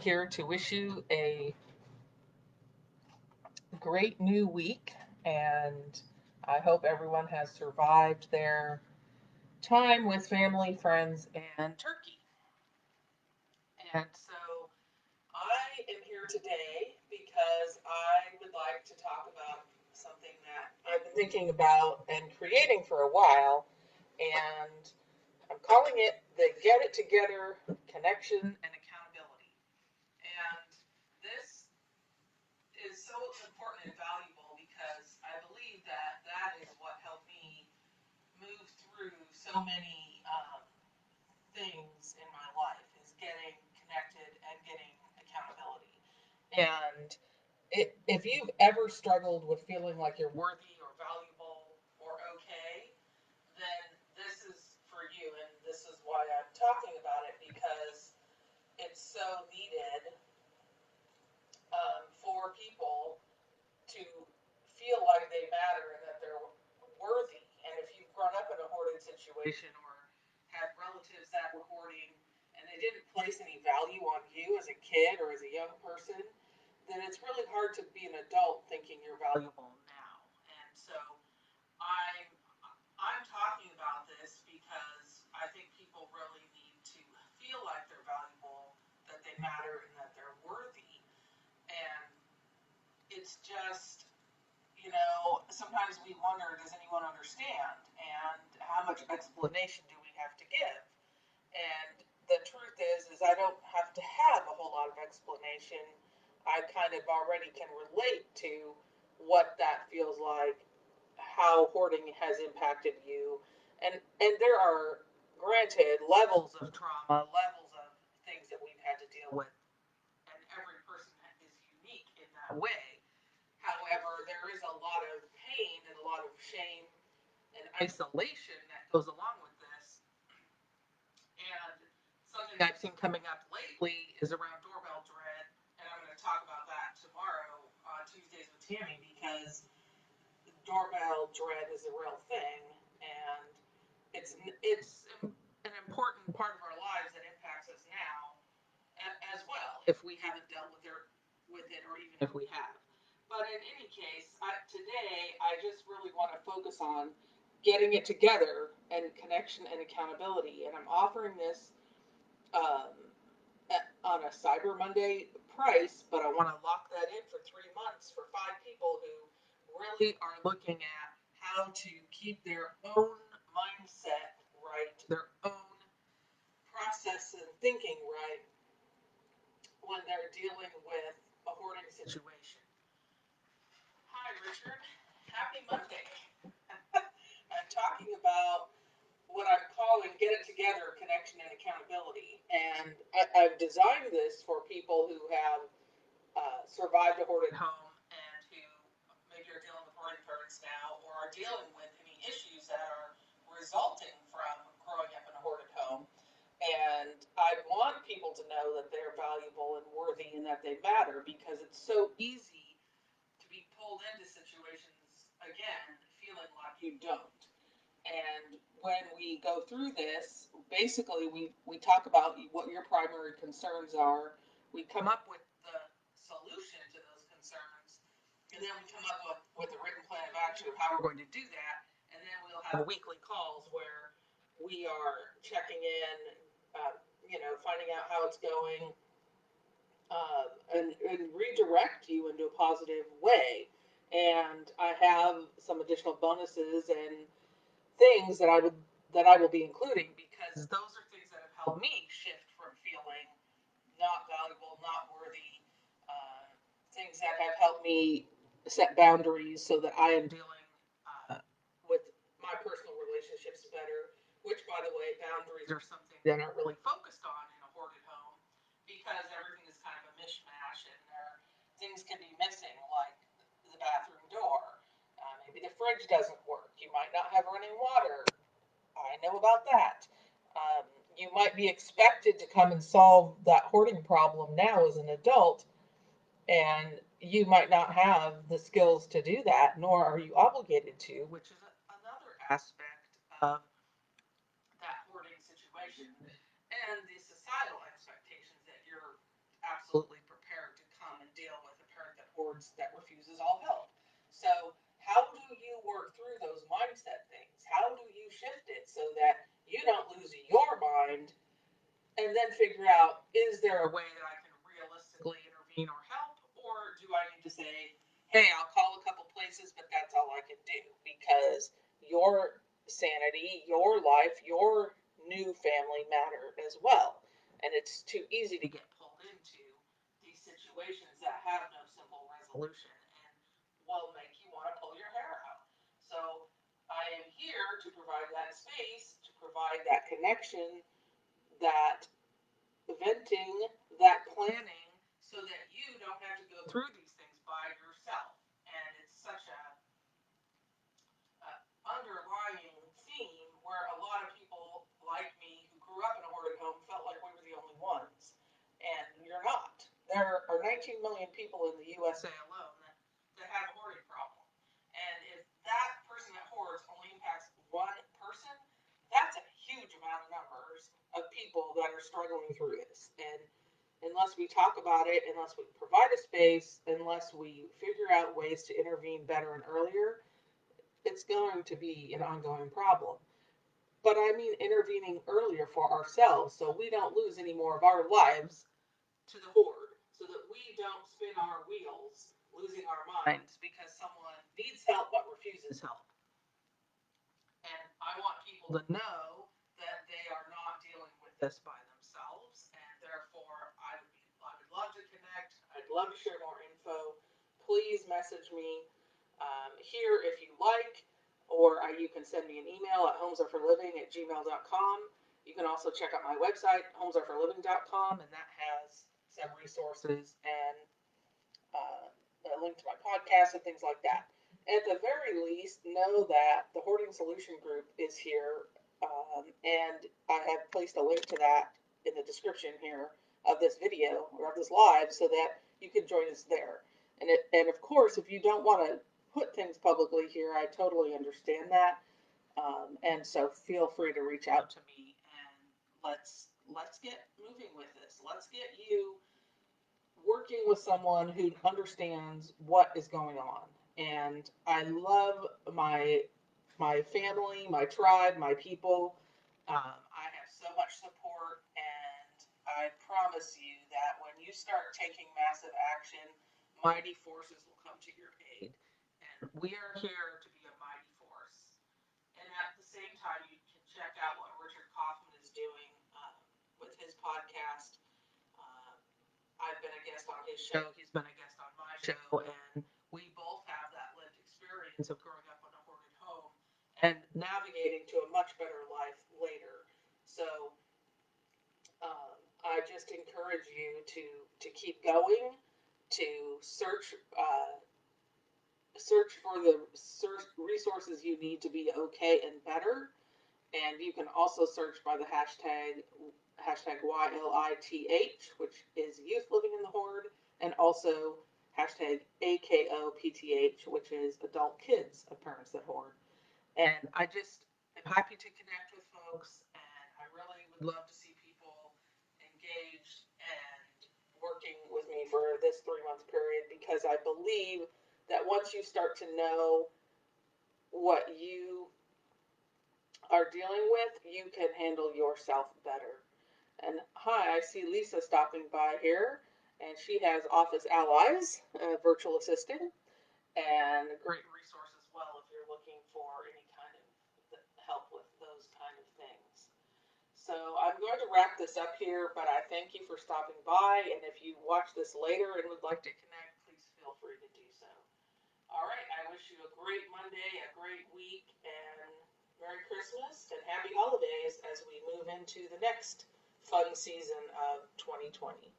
here to wish you a great new week, and I hope everyone has survived their time with family, friends, and turkey. And so I am here today because I would like to talk about something that I've been thinking about and creating for a while, and I'm calling it the Get It Together Connection and Accountability. And this is so important and valuable because I believe that that is what helped me move through so many things in my life is getting connected and getting accountability. And if you've ever struggled with feeling like you're worthy or valuable or okay, then this is for you. And this is why I'm talking about it because it's so needed for people to feel like they matter and that they're worthy. And if you've grown up in a hoarded situation or had relatives that were hoarding and they didn't place any value on you as a kid or as a young person, then it's really hard to be an adult thinking you're valuable now. And so I'm I'm talking about this because I think people really need to feel like they're valuable, that they matter, and that they're worthy. And it's just sometimes we wonder, does anyone understand? And how much explanation do we have to give? And the truth is I don't have to have a whole lot of explanation. I kind of already can relate to what that feels like, how hoarding has impacted you. And there are, granted, levels of trauma, levels of things that we've had to deal with, and every person is unique in that way. However, there is a lot of pain and a lot of shame and isolation that goes along with this. And something I've seen coming up lately is around doorbell dread. And I'm going to talk about that tomorrow on Tuesdays with Tammy because doorbell dread is a real thing. And it's an important part of our lives that impacts us now as well if we haven't dealt with it or even if we have. But in any case, today I just really want to focus on getting it together and connection and accountability. And I'm offering this um, on a Cyber Monday price, but I want to lock that in for 3 months for 5 people who really are looking at how to keep their own mindset right, their own process and thinking right when they're dealing with a hoarding situation. Hi, Richard. Happy Monday. I'm talking about what I'm calling Get It Together Connection and Accountability. And I've designed this for people who have survived a hoarded home and who maybe are dealing with hoarding parents now or are dealing with any issues that are resulting from growing up in a hoarded home. And I want people to know that they're valuable and worthy and that they matter because it's so easy to be pulled into situations again feeling like you don't. And when we go through this, basically we talk about what your primary concerns are. We come up with the solution to those concerns, and then we come up with a written plan of action of how we're going to do that. And then we'll have weekly calls where we are checking in, finding out how it's going, and redirect you into a positive way. And I have some additional bonuses and things that I will be including because those are things that have helped me shift from feeling not valuable, not worthy, uh, things that have helped me set boundaries so that I am dealing with my personal relationships better. Which, by the way, boundaries are something that aren't really focused on in a hoarded home because everything is kind of a mishmash and things can be missing, like the bathroom door. Maybe the fridge doesn't work. You might not have running water. I know about that. Um, you might be expected to come and solve that hoarding problem now as an adult, and you might not have the skills to do that, nor are you obligated to, which is another aspect of that hoarding situation and the societal expectations that you're absolutely hoards that refuses all help. So how do you work through those mindset things? How do you shift it so that you don't lose your mind and then figure out, is there a way that I can realistically intervene or help? Or do I need to say, hey, I'll call a couple places, but that's all I can do because your sanity, your life, your new family matter as well. And it's too easy to get pulled into these situations that have no simple resolution and will make you want to pull your hair out. So I am here to provide that space, to provide that connection, that venting, that planning, so that you don't have to go through these things by yourself. And it's such a underlying theme where a lot of people like me who grew up in a hoarded home felt like we were the only ones. And you're not. There are 19 million people in the USA alone that have a hoarding problem. And if that person that hoards only impacts one person, that's a huge amount of numbers of people that are struggling through this. And unless we talk about it, unless we provide a space, unless we figure out ways to intervene better and earlier, it's going to be an ongoing problem. But I mean intervening earlier for ourselves so we don't lose any more of our lives to the hoard, so that we don't spin our wheels losing our minds because someone needs help but refuses help. And I want people to know that they are not dealing with this by themselves, and therefore I would love to connect. I'd love to share more info. Please message me here if you like, or you can send me an email at homesareforliving@gmail.com. You can also check out my website, homesareforliving.com, and that has some resources and uh, a link to my podcast and things like that. At the very least, know that the Hoarding Solution Group is here, and I have placed a link to that in the description here of this video or of this live so that you can join us there. And of course, if you don't want to put things publicly here, I totally understand that. And so feel free to reach out to me and let's get moving with this. Let's get you working with someone who understands what is going on. And I love my family, my tribe, my people. I have so much support, and I promise you that when you start taking massive action, mighty forces will come to your aid. And we are here to be a mighty force. And at the same time, you can check out what Richard Kaufman is doing with his podcast. Uh, I've been a guest on his show. He's been a guest on my show, and we both have that lived experience of growing up in a hoarded home and navigating to a much better life later. So I just encourage you to keep going, to search for the resources you need to be okay and better, and you can also search by the hashtag YLITH, which is youth living in the hoard, and also hashtag AKOPTH, which is adult kids of parents that hoard. And I just am happy to connect with folks, and I really would love to see people engaged and working with me for this 3 month period because I believe that once you start to know what you are dealing with, you can handle yourself better. And hi, I see Lisa stopping by here, and she has Office Allies, virtual assistant, and a great resource as well if you're looking for any kind of help with those kind of things. So I'm going to wrap this up here, but I thank you for stopping by, and if you watch this later and would like to connect, please feel free to do so. All right, I wish you a great Monday, a great week, and Merry Christmas and Happy Holidays as we move into the next fun season of 2020.